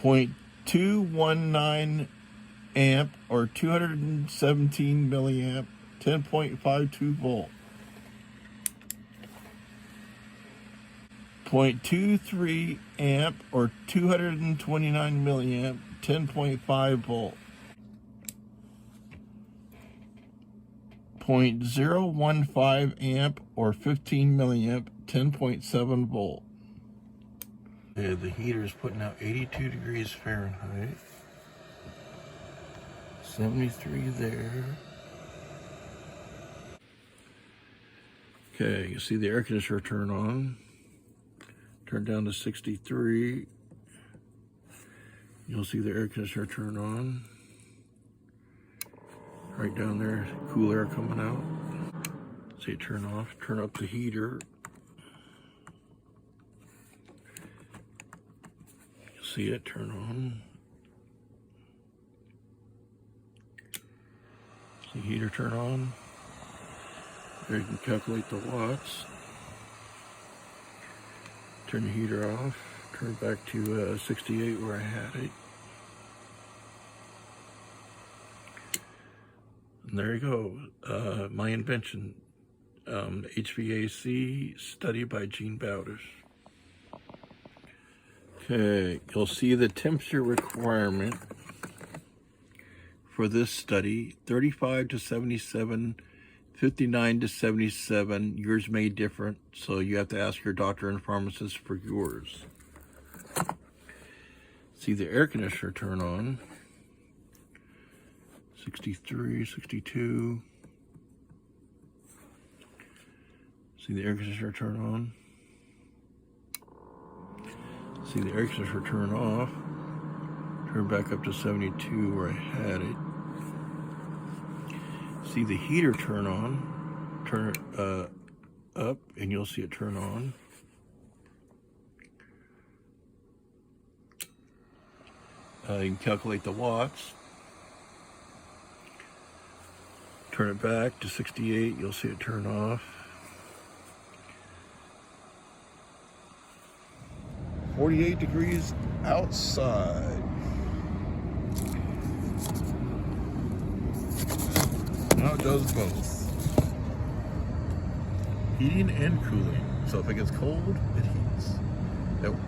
0.219 amp or 217 milliamp, 10.52 volt. 0.23 amp or 229 milliamp, 10.5 volt. 0.015 amp or 15 milliamp, 10.7 volt. Yeah, the heater is putting out 82 degrees Fahrenheit. 73 there. Okay, you see the air conditioner turn on. Turn down to 63. You'll see the air conditioner turn on. Right down there, cool air coming out. See it turn off. Turn up the heater. You'll see it turn on. See the heater turn on. There you can calculate the watts. Turn the heater off. Turn it back to 68 where I had it. And there you go. My invention. HVAC study by Bowdish. Okay, you'll see the temperature requirement for this study, 35 to 77, 59 to 77. Yours may different, so you have to ask your doctor and pharmacist for yours. See the air conditioner turn on. 63, 62. See the air conditioner turn on. See the air conditioner turn off. Turn back up to 72 where I had it. See the heater turn on. Turn it up and you'll see it turn on. You can calculate the watts. Turn it back to 68, you'll see it turn off. 48 degrees outside. Now it does both. Heating and cooling. So if it gets cold, it heats.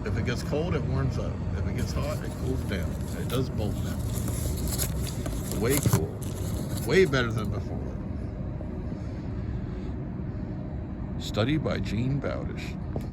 If it gets cold, it warms up. If it gets hot, it cools down. It does both now. Way cool. Way better than before. Study by Bowdish.